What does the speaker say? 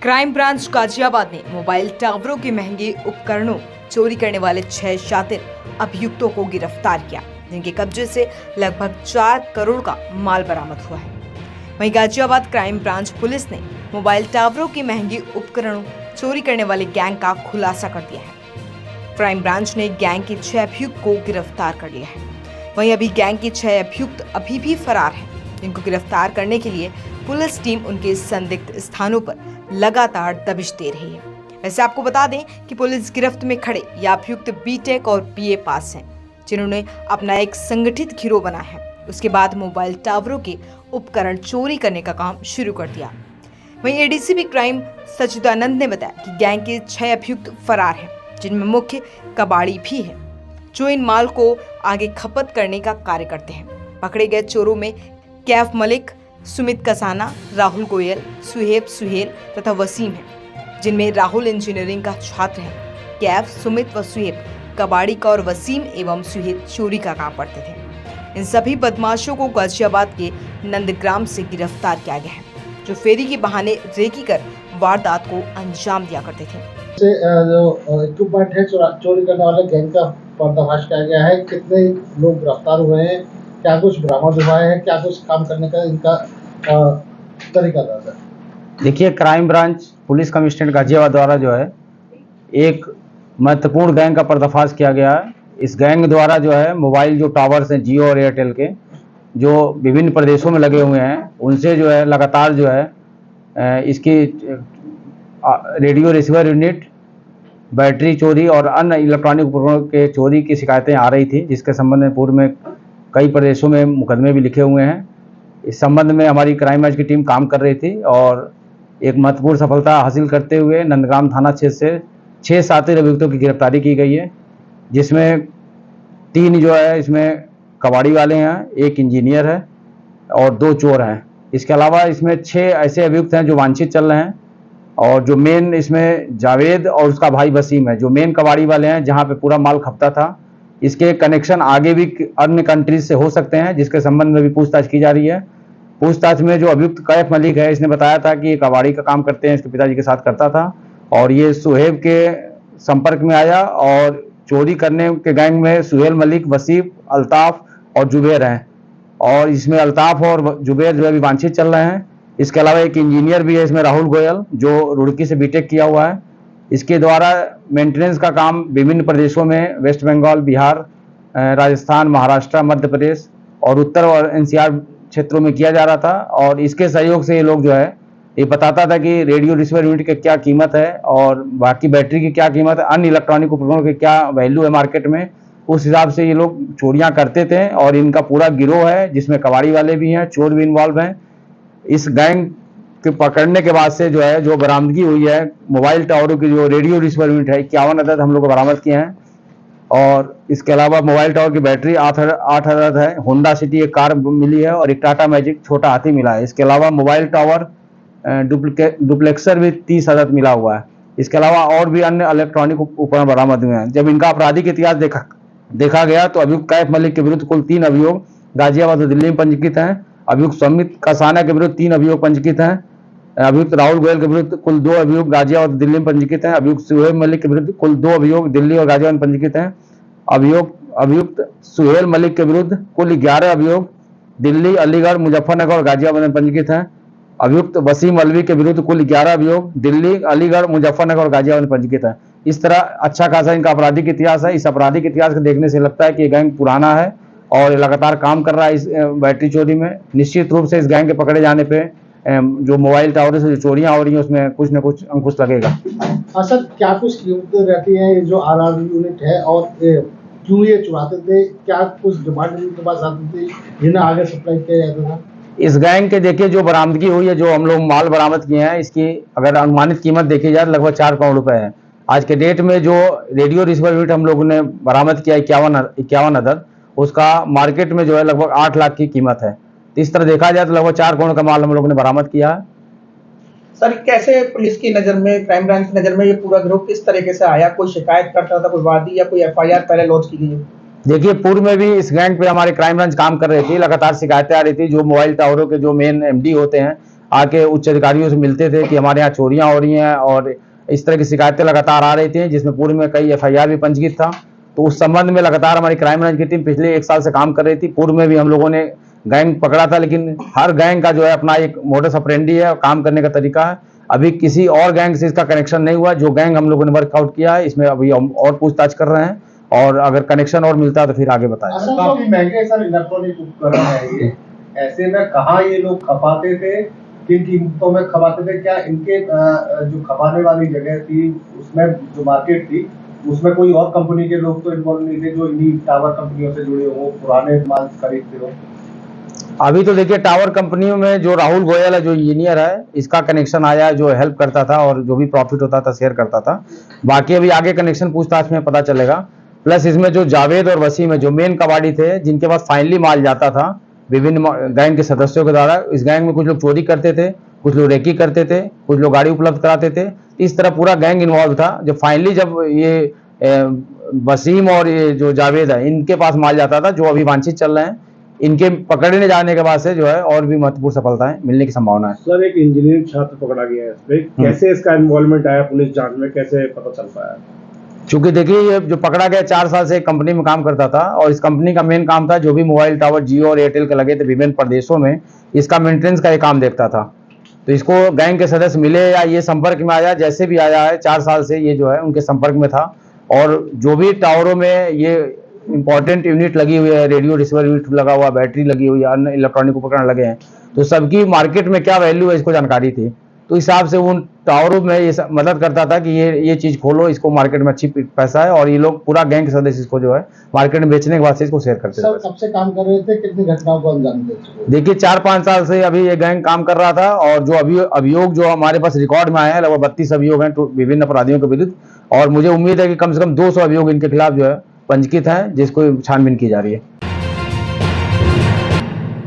Crime branch Ghaziabad ने mobile टावरों के महंगे उपकरणों चोरी करने वाले 6 शातिर अभियुक्तों को गिरफ्तार किया, जिनके कब्जे से लगभग 4 करोड़ का माल बरामद हुआ है। वहीं गाजियाबाद क्राइम ब्रांच पुलिस ने मोबाइल टावरों के महंगे उपकरणों चोरी करने वाले गैंग का खुलासा कर दिया है। क्राइम ब्रांच ने गैंग के 6 अभियुक्त को गिरफ्तार कर लिया है। वहीं अभी गैंग के 6 अभियुक्त अभी भी फरार हैं, जिनको गिरफ्तार करने के लिए पुलिस टीम उनके संदिग्ध स्थानों पर लगातार दबिश दे रही है। वैसे आपको बता दें कि पुलिस गिरफ्त में खड़े ये अभियुक्त बीटेक और बीए पास हैं, जिन्होंने अपना एक संगठित गिरोह बनाया है। उसके बाद मोबाइल टावरों के उपकरण चोरी करने का काम शुरू कर दिया। वहीं एडीसीपी क्राइम सचिदानंद ने बताया कि गैंग के 6 अभियुक्त फरार हैं, जिनमें मुख्य कबाड़ी भी है, जो इन माल को आगे खपत करने का कार्य करते हैं। पकड़े गए चोरों में कैफ मलिक, सुमित कसाना, राहुल गोयल, सुहेब सुहेल तथा वसीम है, जिनमें राहुल इंजीनियरिंग का छात्र है। कैफ, सुमित व सुहेब कबाड़ी का और वसीम एवं सुहेब चोरी का काम करते थे। इन सभी बदमाशों को गाजियाबाद के नंदग्राम से गिरफ्तार किया गया है, जो फेरी के बहाने रेकी कर वारदात को अंजाम दिया करते थे। जो इक्विपमेंट है चोरी करने वाले गैंग का पर्दाफाश किया गया है। कितने लोग गिरफ्तार हुए हैं, क्या कुछ बरामद हुआ है, क्या कुछ काम करने का इनका तरीका था? देखिए, crime branch police commissionerate Ghaziabad द्वारा जो है एक महत्वपूर्ण गैंग का पर्दाफाश किया गया है। इस गैंग द्वारा जो है मोबाइल जो टावर्स हैं जियो और एयरटेल के, जो विभिन्न प्रदेशों में लगे हुए हैं, उनसे जो है लगातार जो है इसकी रेडियो रिसीवर यूनिट, बैटरी चोरी और अन्य इलेक्ट्रॉनिक उपकरणों के चोरी की शिकायतें आ रही थी, जिसके संबंध में पूर्व में कई प्रदेशों में मुकदमे भी लिखे हुए हैं। इस संबंध में हमारी क्राइम ब्रांच की टीम काम कर रही थी और एक महत्वपूर्ण सफलता हासिल करते हुए नंदग्राम थाना क्षेत्र से 6 शातिर अभियुक्तों की गिरफ्तारी की गई है, जिसमें 3 जो है इसमें कबाड़ी वाले हैं, 1 इंजीनियर है और 2 चोर हैं। इसके अलावा इसमें 6 ऐसे अभियुक्त हैं जो वांछित चल रहे हैं, और जो मेन इसमें जावेद और उसका भाई वसीम है, जो मेन कबाड़ी वाले हैं, जहाँ पे पूरा माल खपता था। इसके कनेक्शन आगे भी अन्य कंट्रीज से हो सकते हैं, जिसके संबंध में भी पूछताछ की जा रही है। पूछताछ में जो अभियुक्त कैफ मलिक है, इसने बताया था कि ये कबाड़ी का काम करते हैं, इसके पिताजी के साथ करता था, और ये सुहेब के संपर्क में आया और चोरी करने के गैंग में सुहेल मलिक, वसीम, अल्ताफ और जुबैर हैं, और इसमें अल्ताफ और जुबैर जो है वांछित चल रहे हैं। इसके अलावा एक इंजीनियर भी है इसमें, राहुल गोयल, जो रुड़की से बीटेक किया हुआ है। इसके द्वारा मेंटेनेंस का काम विभिन्न प्रदेशों में वेस्ट बंगाल, बिहार, राजस्थान, महाराष्ट्र, मध्य प्रदेश और उत्तर और एनसीआर क्षेत्रों में किया जा रहा था। और इसके सहयोग से ये लोग जो है ये बताता था कि रेडियो रिसीवर यूनिट की क्या कीमत है और बाकी बैटरी की क्या कीमत है, अन्य इलेक्ट्रॉनिक उपकरणों की क्या वैल्यू है मार्केट में, उस हिसाब से ये लोग चोरियां करते थे। और इनका पूरा गिरोह है, जिसमें कबाड़ी वाले भी हैं, चोर भी इन्वॉल्व हैं। इस गैंग के पकड़ने के बाद से जो है जो बरामदगी हुई है मोबाइल टावरों की, जो रेडियो रिसीवर यूनिट है, 51 अदद हम लोग बरामद किए हैं। और इसके अलावा मोबाइल टावर की बैटरी 8 अदद है, होंडा सिटी एक कार मिली है और एक टाटा मैजिक छोटा हाथी मिला है। इसके अलावा मोबाइल टावर डुप्लेक्सर भी 30 अदद मिला हुआ है। इसके अलावा और भी अन्य इलेक्ट्रॉनिक उपकरण बरामद हुए हैं। जब इनका आपराधिक इतिहास देखा गया तो अभियुक्त कैफ मलिक के विरुद्ध कुल 3 अभियोग गाजियाबाद और दिल्ली में पंजीकृत हैं। अभियुक्त सुमित कसाना के विरुद्ध 3 अभियोग पंजीकृत हैं। अभियुक्त राहुल गोयल के विरुद्ध कुल 2 अभियोग गाजियाबाद और दिल्ली में पंजीकृत हैं। अभियुक्त सुहेब मलिक के विरुद्ध कुल 2 अभियोग दिल्ली और गाजियाबाद में पंजीकृत हैं। अभियुक्त सुहेल मलिक के विरुद्ध कुल 11 अभियोग दिल्ली, अलीगढ़, मुजफ्फरनगर और गाजियाबाद में पंजीकृत हैं। अभियुक्त वसीम अलवी के विरुद्ध कुल 11 अभियोग दिल्ली, अलीगढ़, मुजफ्फरनगर और गाजियाबाद में पंजीकृत हैं। इस तरह अच्छा खासा इनका आपराधिक इतिहास है। इस आपराधिक इतिहास को देखने से लगता है कि ये गैंग पुराना है और लगातार काम कर रहा है इस बैटरी चोरी में। निश्चित रूप से इस गैंग के पकड़े जाने पे जो मोबाइल टावर से जो चोरियां हो रही हैं उसमें कुछ न कुछ अंकुश लगेगा। सर, क्या कुछ कीमतें रहती हैं ये जो आरआर यूनिट है, और क्यों ये चुराते थे? क्या कुछ डिमांड इनके पास आती थी जिन्हें आगे सप्लाई किया जाता था? इस गैंग के देखिए जो बरामदगी हुई है, जो हम लोग माल बरामद किए हैं, इसकी अगर अनुमानित कीमत देखी जाए लगभग 4 करोड़ रुपए है। आज के डेट में जो रेडियो रिसीवर यूनिट हम लोगों ने बरामद किया 51 अदद, उसका मार्केट में जो है लगभग 8 लाख की कीमत है। तो इस तरह देखा जाए तो लगभग 4 करोड़ का माल हम लोगों ने बरामद किया है। सर, कैसे पुलिस की नजर में, क्राइम ब्रांच की नजर में ये पूरा गिरोह किस तरीके से आया? कोई शिकायत करता था, कोई वादी या कोई एफआईआर पहले लॉन्च की गई? देखिए, पूर्व में भी इस गैंग पे हमारे क्राइम ब्रांच काम कर रही थी, लगातार शिकायतें आ रही थी। जो मोबाइल टावरों के जो मेन एमडी होते हैं, आके उच्च अधिकारियों से मिलते थे कि हमारे यहाँ चोरियां हो रही हैं और इस तरह की शिकायतें लगातार आ रही थी, जिसमें पूर्व में कई FIR भी पंजीकृत था। तो उस संबंध में लगातार हमारी क्राइम ब्रांच की टीम पिछले 1 साल से काम कर रही थी। पूर्व में भी हम लोगों ने गैंग पकड़ा था, लेकिन हर गैंग का जो है अपना एक मोडस ऑपरेंडी है और काम करने का तरीका है। अभी किसी और गैंग से इसका कनेक्शन नहीं हुआ। जो गैंग हम लोगों ने वर्कआउट किया है, इसमें अभी हम और पूछताछ कर रहे हैं और अगर कनेक्शन और मिलता है तो फिर आगे बताएं। काफी महंगे सर इलेक्ट्रॉनिक उपकरण है ये, ऐसे में कहाँ ये लोग खपाते थे, किन कीमतों में खपाते थे? क्या इनके जो खपाने वाली जगह थी उसमें जो मार्केट थी उसमें कोई और कंपनी के लोग तो इन्वॉल्व नहीं थे जो इन्हीं टावर कंपनियों से जुड़े हो, पुराने माल खरीदते हो? अभी तो देखिए टावर कंपनियों में जो राहुल गोयल है, जो इंजीनियर है, इसका कनेक्शन आया है, जो हेल्प करता था और जो भी प्रॉफिट होता था शेयर करता था। बाकी अभी आगे कनेक्शन पूछताछ में पता चलेगा। प्लस इसमें जो जावेद और वसीम है, जो मेन कबाड़ी थे, जिनके पास फाइनली माल जाता था विभिन्न गैंग के सदस्यों के द्वारा। इस गैंग में कुछ लोग चोरी करते थे, कुछ लोग रेकी करते थे, कुछ लोग गाड़ी उपलब्ध कराते थे। इस तरह पूरा गैंग इन्वॉल्व था। जब फाइनली जब ये वसीम और ये जो जावेद है, इनके पास माल जाता था, जो अभी वांछित चल रहे हैं, इनके पकड़ने जाने के बाद से जो है और भी महत्वपूर्ण सफलताएं मिलने की संभावना है। सर, एक इंजीनियरिंग छात्र पकड़ा गया है इसमें, कैसे इसका इन्वॉल्वमेंट आया पुलिस जांच में, कैसे पता चल पाया? क्योंकि देखिए ये जो पकड़ा गया 4 साल से एक कंपनी में काम करता था और इस कंपनी का मेन काम था जो भी मोबाइल टावर जियो और एयरटेल के लगे थे विभिन्न प्रदेशों में, इसका मेंटेनेंस का ये काम देखता था। तो इसको गैंग के सदस्य मिले या ये संपर्क में आया, जैसे भी आया है, 4 साल से ये जो है उनके संपर्क में था। और जो भी टावरों में ये इंपॉर्टेंट यूनिट लगी हुई है, रेडियो रिसीवर यूनिट लगा हुआ, बैटरी लगी हुई है, अन्य इलेक्ट्रॉनिक उपकरण लगे हैं, तो सबकी मार्केट में क्या वैल्यू है इसको जानकारी थी। तो इस हिसाब से उन टावरों में ये मदद करता था कि ये चीज खोलो, इसको मार्केट में अच्छी पैसा है, और ये लोग पूरा गैंग के सदस्य इसको जो है मार्केट में बेचने के बाद से इसको शेयर करते थे। सर कब से काम कर रहे थे, कितनी घटनाओं को अंजाम दे चुके हैं? देखिए 4-5 साल से अभी ये गैंग काम कर रहा था और जो अभियोग जो हमारे पास रिकॉर्ड में आए हैं, लगभग 32 अभियोग हैं विभिन्न अपराधियों के विरुद्ध, और मुझे उम्मीद है कि कम से कम 200 अभियोग इनके खिलाफ जो है पंजीकृत हैं, जिसको छानबीन की जा रही है।